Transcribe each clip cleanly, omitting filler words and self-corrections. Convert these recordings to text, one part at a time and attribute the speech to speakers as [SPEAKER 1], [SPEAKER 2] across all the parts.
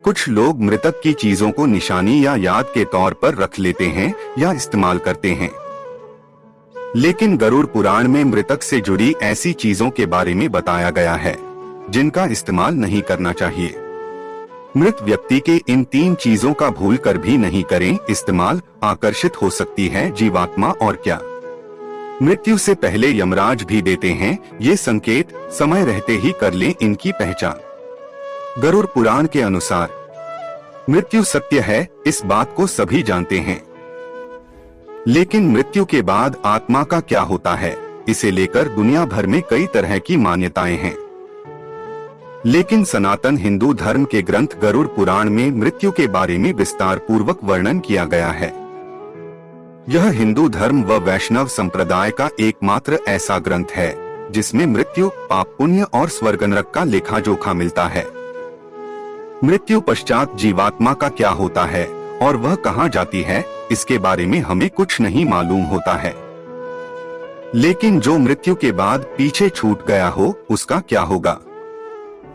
[SPEAKER 1] कुछ लोग मृतक की चीजों को निशानी या याद के तौर पर रख लेते हैं या इस्तेमाल करते हैं। लेकिन गरुड़ पुराण में मृतक से जुड़ी ऐसी चीजों के बारे में बताया गया है जिनका इस्तेमाल नहीं करना चाहिए। मृत व्यक्ति के इन 3 चीजों का भूल कर भी नहीं करें इस्तेमाल। आकर्षित हो सकती है जीवात्मा और क्या? मृत्यु से पहले यमराज भी देते हैं ये संकेत, समय रहते ही कर लें इनकी पहचान। गरुड़ पुराण के अनुसार मृत्यु सत्य है, इस बात को सभी जानते हैं। लेकिन मृत्यु के बाद आत्मा का क्या होता है, इसे लेकर दुनिया भर में कई तरह की मान्यताएं हैं। लेकिन सनातन हिंदू धर्म के ग्रंथ गरुड़ पुराण में मृत्यु के बारे में विस्तार पूर्वक वर्णन किया गया है। यह हिंदू धर्म व वैष्णव संप्रदाय का एकमात्र ऐसा ग्रंथ है जिसमें मृत्यु, पाप पुण्य और स्वर्ग नरक का लेखा जोखा मिलता है। मृत्यु पश्चात जीवात्मा का क्या होता है और वह कहाँ जाती है, इसके बारे में हमें कुछ नहीं मालूम होता है। लेकिन जो मृत्यु के बाद पीछे छूट गया हो उसका क्या होगा,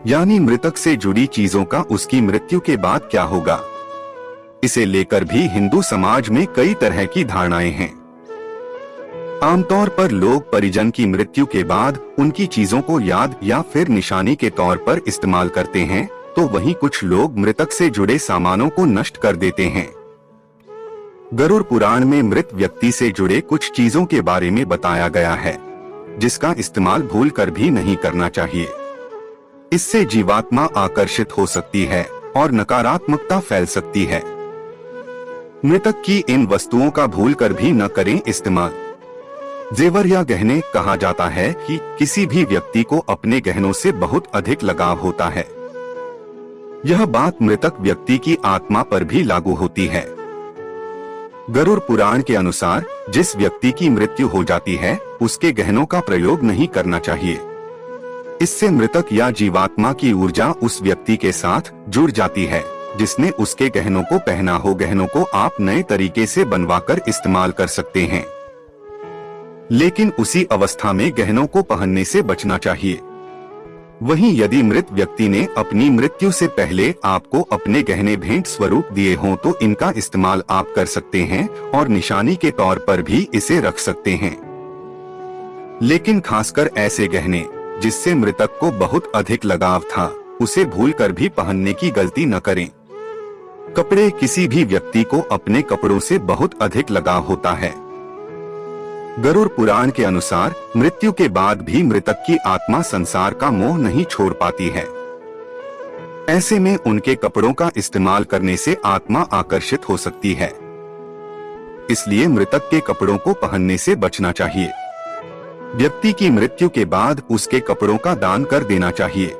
[SPEAKER 1] यानी मृतक से जुड़ी चीजों का उसकी मृत्यु के बाद क्या होगा, इसे लेकर भी हिंदू समाज में कई तरह की धारणाएं हैं। आमतौर पर लोग परिजन की मृत्यु के बाद उनकी चीजों को याद या फिर निशानी के तौर पर इस्तेमाल करते हैं, तो वहीं कुछ लोग मृतक से जुड़े सामानों को नष्ट कर देते हैं। गरुड़ पुराण में मृत व्यक्ति से जुड़े कुछ चीजों के बारे में बताया गया है जिसका इस्तेमाल भूल कर भी नहीं करना चाहिए। इससे जीवात्मा आकर्षित हो सकती है और नकारात्मकता फैल सकती है। मृतक की इन वस्तुओं का भूल कर भी न करें इस्तेमाल। जेवर या गहने, कहा जाता है कि किसी भी व्यक्ति को अपने गहनों से बहुत अधिक लगाव होता है। यह बात मृतक व्यक्ति की आत्मा पर भी लागू होती है। गरुड़ पुराण के अनुसार जिस व्यक्ति की मृत्यु हो जाती है उसके गहनों का प्रयोग नहीं करना चाहिए। इससे मृतक या जीवात्मा की ऊर्जा उस व्यक्ति के साथ जुड़ जाती है जिसने उसके गहनों को पहना हो। गहनों को आप नए तरीके से बनवाकर इस्तेमाल कर सकते हैं, लेकिन उसी अवस्था में गहनों को पहनने से बचना चाहिए। वहीं यदि मृत व्यक्ति ने अपनी मृत्यु से पहले आपको अपने गहने भेंट स्वरूप दिए हों तो इनका इस्तेमाल आप कर सकते हैं और निशानी के तौर पर भी इसे रख सकते हैं। लेकिन खासकर ऐसे गहने जिससे मृतक को बहुत अधिक लगाव था, उसे भूलकर भी पहनने की गलती न करें। कपड़े, किसी भी व्यक्ति को अपने कपड़ों से बहुत अधिक लगाव होता है। गरुड़ पुराण के अनुसार मृत्यु के बाद भी मृतक की आत्मा संसार का मोह नहीं छोड़ पाती है। ऐसे में उनके कपड़ों का इस्तेमाल करने से आत्मा आकर्षित हो सकती है। इसलिए मृतक के कपड़ों को पहनने से बचना चाहिए। व्यक्ति की मृत्यु के बाद उसके कपड़ों का दान कर देना चाहिए।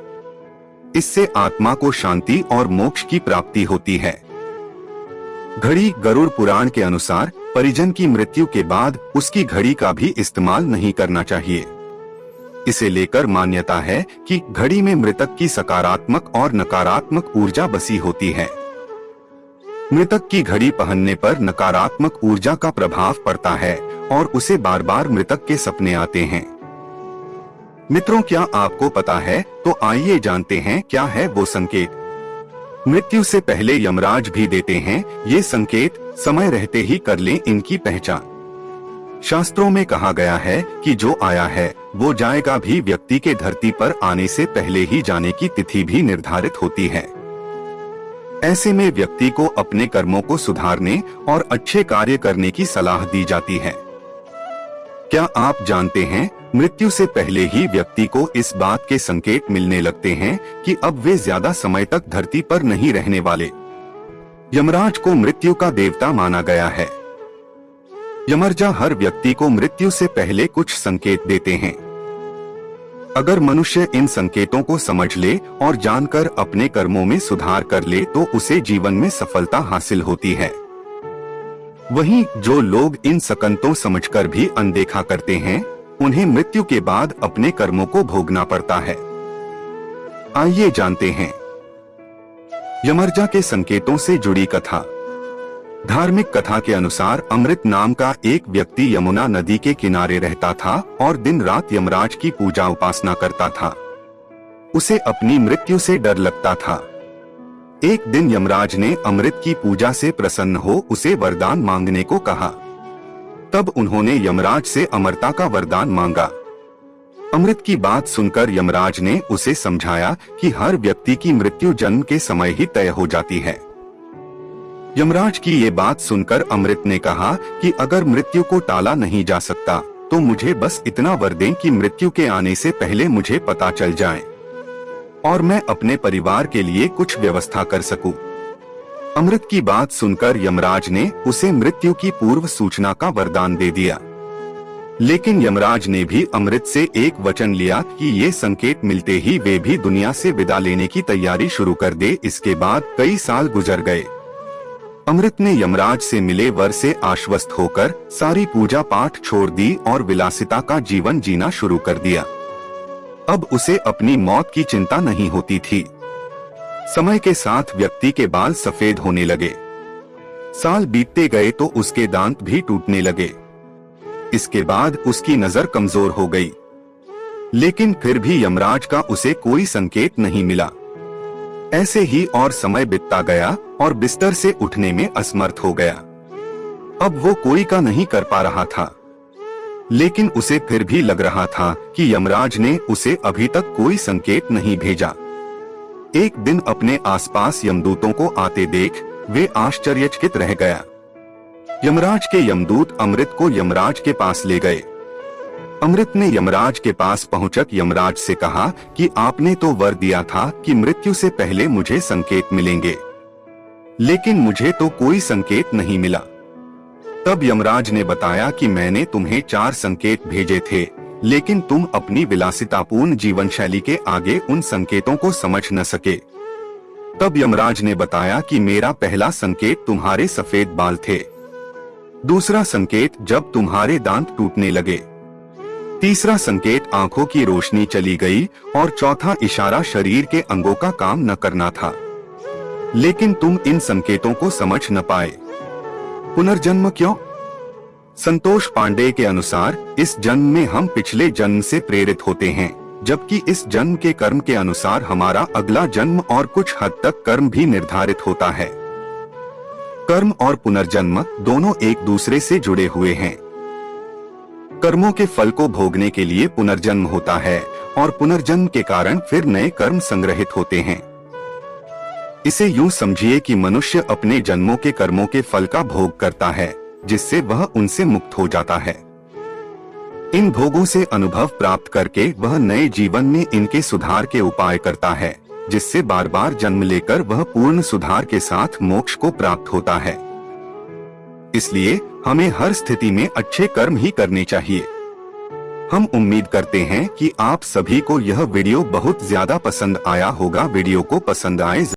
[SPEAKER 1] इससे आत्मा को शांति और मोक्ष की प्राप्ति होती है। घड़ी, गरुड़ पुराण के अनुसार परिजन की मृत्यु के बाद उसकी घड़ी का भी इस्तेमाल नहीं करना चाहिए। इसे लेकर मान्यता है कि घड़ी में मृतक की सकारात्मक और नकारात्मक ऊर्जा बसी होती है। मृतक की घड़ी पहनने पर नकारात्मक ऊर्जा का प्रभाव पड़ता है और उसे बार बार मृतक के सपने आते हैं। मित्रों, क्या आपको पता है? तो आइए जानते हैं क्या है वो संकेत। मृत्यु से पहले यमराज भी देते हैं ये संकेत, समय रहते ही कर लें इनकी पहचान। शास्त्रों में कहा गया है कि जो आया है वो जाएगा भी। व्यक्ति के धरती पर आने से पहले ही जाने की तिथि भी निर्धारित होती है। ऐसे में व्यक्ति को अपने कर्मों को सुधारने और अच्छे कार्य करने की सलाह दी जाती है। क्या आप जानते हैं, मृत्यु से पहले ही व्यक्ति को इस बात के संकेत मिलने लगते हैं कि अब वे ज्यादा समय तक धरती पर नहीं रहने वाले। यमराज को मृत्यु का देवता माना गया है। यमराज हर व्यक्ति को मृत्यु से पहले कुछ संकेत देते हैं। अगर मनुष्य इन संकेतों को समझ ले और जानकर अपने कर्मों में सुधार कर ले तो उसे जीवन में सफलता हासिल होती है। वहीं जो लोग इन संकेतों समझकर भी अनदेखा करते हैं, उन्हें मृत्यु के बाद अपने कर्मों को भोगना पड़ता है। आइए जानते हैं यमराज के संकेतों से जुड़ी कथा। धार्मिक कथा के अनुसार अमृत नाम का एक व्यक्ति यमुना नदी के किनारे रहता था और दिन रात यमराज की पूजा उपासना करता था। उसे अपनी मृत्यु से डर लगता था। एक दिन यमराज ने अमृत की पूजा से प्रसन्न हो उसे वरदान मांगने को कहा। तब उन्होंने यमराज से अमरता का वरदान मांगा। अमृत की बात सुनकर यमराज ने उसे समझाया कि हर व्यक्ति की मृत्यु जन्म के समय ही तय हो जाती है। यमराज की ये बात सुनकर अमृत ने कहा कि अगर मृत्यु को टाला नहीं जा सकता तो मुझे बस इतना वर दें कि मृत्यु के आने से पहले मुझे पता चल जाए और मैं अपने परिवार के लिए कुछ व्यवस्था कर सकूं। अमृत की बात सुनकर यमराज ने उसे मृत्यु की पूर्व सूचना का वरदान दे दिया। लेकिन यमराज ने भी अमृत से एक वचन लिया कि ये संकेत मिलते ही वे भी दुनिया से विदा लेने की तैयारी शुरू कर दे। इसके बाद कई साल गुजर गए। अमृत ने यमराज से मिले वर से आश्वस्त होकर सारी पूजा पाठ छोड़ दी और विलासिता का जीवन जीना शुरू कर दिया। अब उसे अपनी मौत की चिंता नहीं होती थी। समय के साथ व्यक्ति के बाल सफेद होने लगे। साल बीतते गए तो उसके दांत भी टूटने लगे। इसके बाद उसकी नजर कमजोर हो गई। लेकिन फिर भी यमराज का उसे कोई संकेत नहीं मिला। ऐसे ही और समय बीतता गया और बिस्तर से उठने में असमर्थ हो गया। अब वो कोई का नहीं कर पा रहा था। लेकिन उसे फिर भी लग रहा था कि यमराज ने उसे अभी तक कोई संकेत नहीं भेजा। एक दिन अपने आसपास यमदूतों को आते देख वे आश्चर्यचकित रह गया। यमराज के यमदूत अमृत को यमराज के पास ले गए। अमृत ने यमराज के पास पहुंचकर यमराज से कहा कि आपने तो वर दिया था कि मृत्यु से पहले मुझे संकेत मिलेंगे, लेकिन मुझे तो कोई संकेत नहीं मिला। तब यमराज ने बताया कि मैंने तुम्हें 4 संकेत भेजे थे, लेकिन तुम अपनी विलासितापूर्ण जीवन शैली के आगे उन संकेतों को समझ न सके। तब यमराज ने बताया कि मेरा पहला संकेत तुम्हारे सफेद बाल थे, दूसरा संकेत जब तुम्हारे दांत टूटने लगे, तीसरा संकेत आंखों की रोशनी चली गई और चौथा इशारा शरीर के अंगों का काम न करना था। लेकिन तुम इन संकेतों को समझ न पाए। पुनर्जन्म क्यों? संतोष पांडे के अनुसार इस जन्म में हम पिछले जन्म से प्रेरित होते हैं, जबकि इस जन्म के कर्म के अनुसार हमारा अगला जन्म और कुछ हद तक कर्म भी निर्धारित होता है। कर्म और पुनर्जन्म दोनों एक दूसरे से जुड़े हुए हैं। कर्मों के फल को भोगने के लिए पुनर्जन्म होता है और पुनर्जन्म के कारण फिर नए कर्म संग्रहित होते हैं। इसे यूं समझिए कि मनुष्य अपने जन्मों के कर्मों के फल का भोग करता है, जिससे वह उनसे मुक्त हो जाता है। इन भोगों से अनुभव प्राप्त करके वह नए जीवन में इनके सुधार के उपाय करता है, जिससे बार बार जन्म लेकर वह पूर्ण सुधार के साथ मोक्ष को प्राप्त होता है। इसलिए हमें हर स्थिति में अच्छे कर्म ही करने चाहिए। हम उम्मीद करते हैं कि आप सभी को यह वीडियो बहुत ज्यादा पसंद आया होगा। वीडियो को पसंद आए